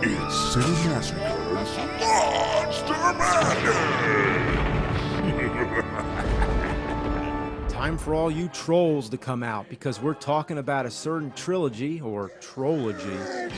It's Cinemassacre's Monster Madness! Time for all you trolls to come out, because we're talking about a certain trilogy, or Trology.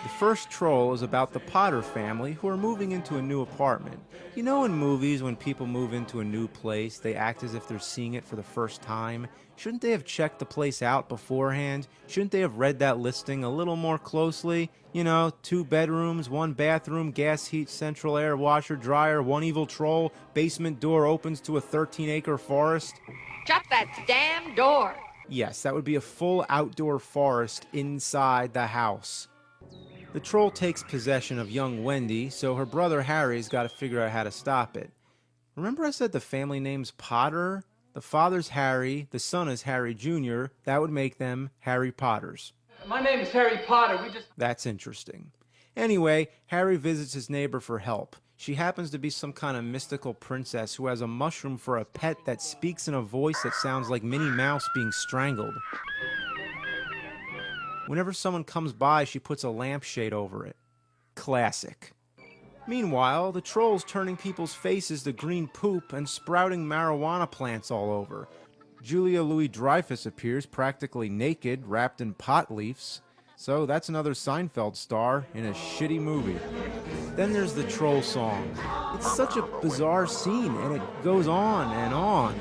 The first troll is about the Potter family who are moving into a new apartment. You know, in movies, when people move into a new place, they act as if they're seeing it for the first time. Shouldn't they have checked the place out beforehand? Shouldn't they have read that listing a little more closely? You know, 2 bedrooms, 1 bathroom, gas heat, central air, washer, dryer, 1 evil troll, basement door opens to a 13-acre forest. Shut that damn door! Yes, that would be a full outdoor forest inside the house. The troll takes possession of young Wendy, so her brother Harry's got to figure out how to stop it. Remember I said the family name's Potter? The father's Harry, the son is Harry Jr., that would make them Harry Potters. My name is Harry Potter, That's interesting. Anyway, Harry visits his neighbor for help. She happens to be some kind of mystical princess who has a mushroom for a pet that speaks in a voice that sounds like Minnie Mouse being strangled. Whenever someone comes by, she puts a lampshade over it. Classic. Meanwhile, the troll's turning people's faces to green poop and sprouting marijuana plants all over. Julia Louis-Dreyfus appears practically naked, wrapped in pot leaves. So that's another Seinfeld star in a shitty movie. Then there's the troll song. It's such a bizarre scene, and it goes on and on.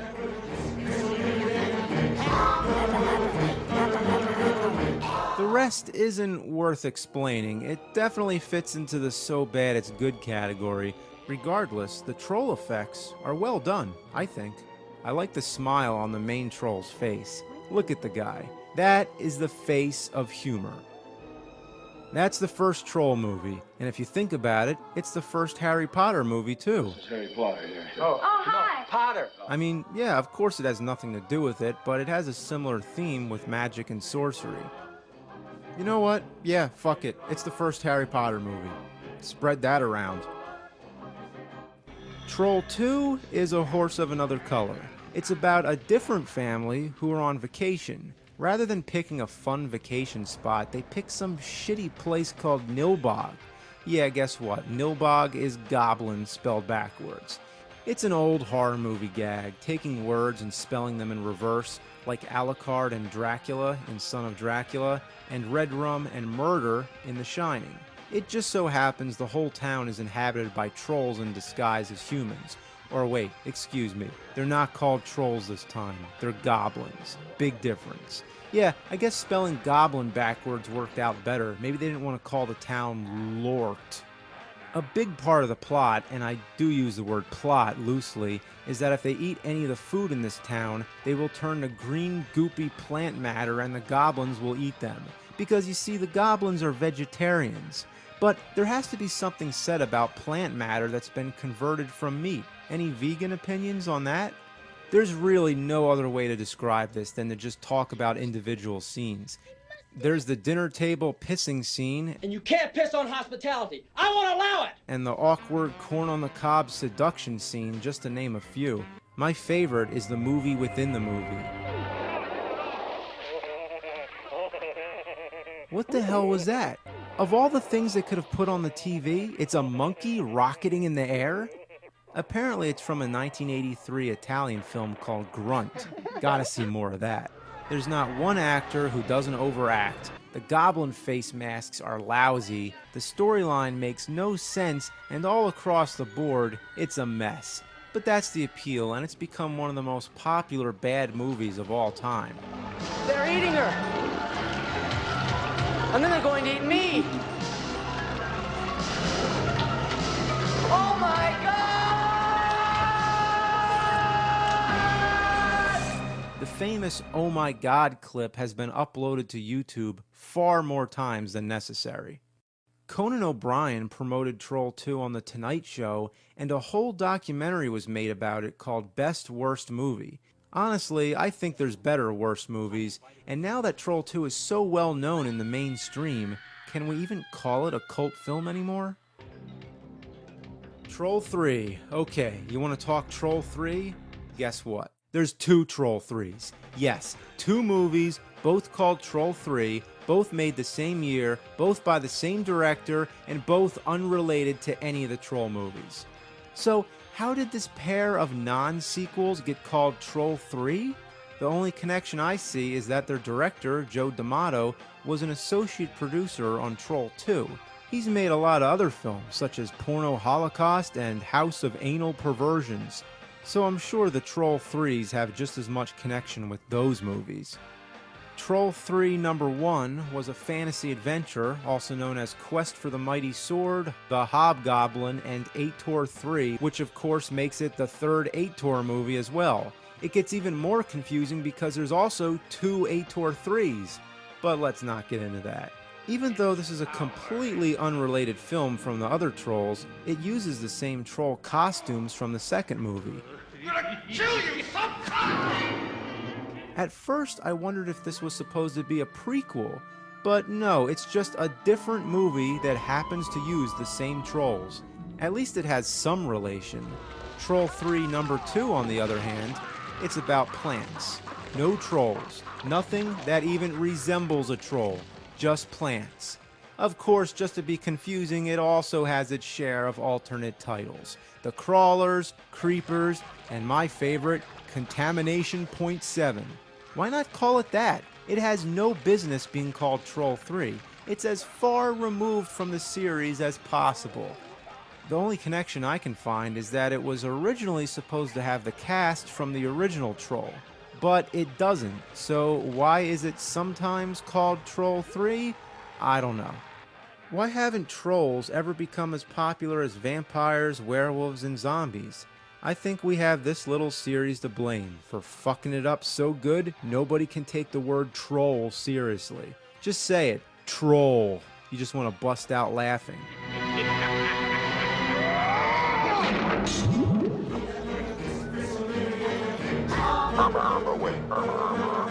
The rest isn't worth explaining. It definitely fits into the so bad it's good category. Regardless, the troll effects are well done, I think. I like the smile on the main troll's face. Look at the guy. That is the face of humor. That's the first troll movie, and if you think about it, it's the first Harry Potter movie too. It's Harry Potter here. Oh, hi! No, Potter. I mean, yeah, of course it has nothing to do with it, but it has a similar theme with magic and sorcery. You know what? Yeah, fuck it. It's the first Harry Potter movie. Spread that around. Troll 2 is a horse of another color. It's about a different family who are on vacation. Rather than picking a fun vacation spot, they pick some shitty place called Nilbog. Yeah, guess what? Nilbog is goblin spelled backwards. It's an old horror movie gag, taking words and spelling them in reverse, like Alucard and Dracula in Son of Dracula, and Red Rum and Murder in The Shining. It just so happens the whole town is inhabited by trolls in disguise as humans. Or wait, excuse me, they're not called trolls this time, they're goblins. Big difference. Yeah, I guess spelling goblin backwards worked out better. Maybe they didn't want to call the town Lort. A big part of the plot, and I do use the word plot loosely, is that if they eat any of the food in this town, they will turn to green, goopy plant matter and the goblins will eat them. Because you see, the goblins are vegetarians. But there has to be something said about plant matter that's been converted from meat. Any vegan opinions on that? There's really no other way to describe this than to just talk about individual scenes. There's the dinner table pissing scene, And you can't piss on hospitality. I won't allow it! and the awkward corn on the cob seduction scene, just to name a few. My favorite is the movie within the movie. What the hell was that? Of all the things they could have put on the TV, it's a monkey rocketing in the air? Apparently it's from a 1983 Italian film called Grunt. Gotta see more of that. There's not one actor who doesn't overact. The goblin face masks are lousy, the storyline makes no sense, and all across the board, it's a mess. But that's the appeal, and it's become one of the most popular bad movies of all time. They're eating her! And then they're going to eat me! Oh my God! The famous "Oh my God" clip has been uploaded to YouTube far more times than necessary. Conan O'Brien promoted Troll 2 on The Tonight Show, and a whole documentary was made about it called Best Worst Movie. Honestly, I think there's better worst movies, and now that Troll 2 is so well known in the mainstream, can we even call it a cult film anymore? Troll 3. Okay, you want to talk Troll 3? Guess what? There's two Troll 3s. Yes, two movies, both called Troll 3, both made the same year, both by the same director, and both unrelated to any of the Troll movies. So, how did this pair of non-sequels get called Troll 3? The only connection I see is that their director, Joe D'Amato, was an associate producer on Troll 2. He's made a lot of other films, such as Porno Holocaust and House of Anal Perversions, so I'm sure the Troll 3s have just as much connection with those movies. Troll 3 number 1 was a fantasy adventure, also known as Quest for the Mighty Sword, The Hobgoblin, and 8-Tor 3, which of course makes it the third 8-Tor movie as well. It gets even more confusing because there's also two 8-Tor 3s, but let's not get into that. Even though this is a completely unrelated film from the other Trolls, it uses the same troll costumes from the second movie. At first, I wondered if this was supposed to be a prequel, but no, it's just a different movie that happens to use the same trolls. At least it has some relation. Troll 3 number 2, on the other hand, it's about plants. No trolls. Nothing that even resembles a troll. Just plants. Of course, just to be confusing, it also has its share of alternate titles. The Crawlers, Creepers, and my favorite, Contamination Point 7. Why not call it that? It has no business being called Troll 3. It's as far removed from the series as possible. The only connection I can find is that it was originally supposed to have the cast from the original Troll, but it doesn't, so why is it sometimes called Troll 3? I don't know. Why haven't trolls ever become as popular as vampires, werewolves, and zombies? I think we have this little series to blame for fucking it up so good nobody can take the word troll seriously. Just say it, troll. You just want to bust out laughing. Wait.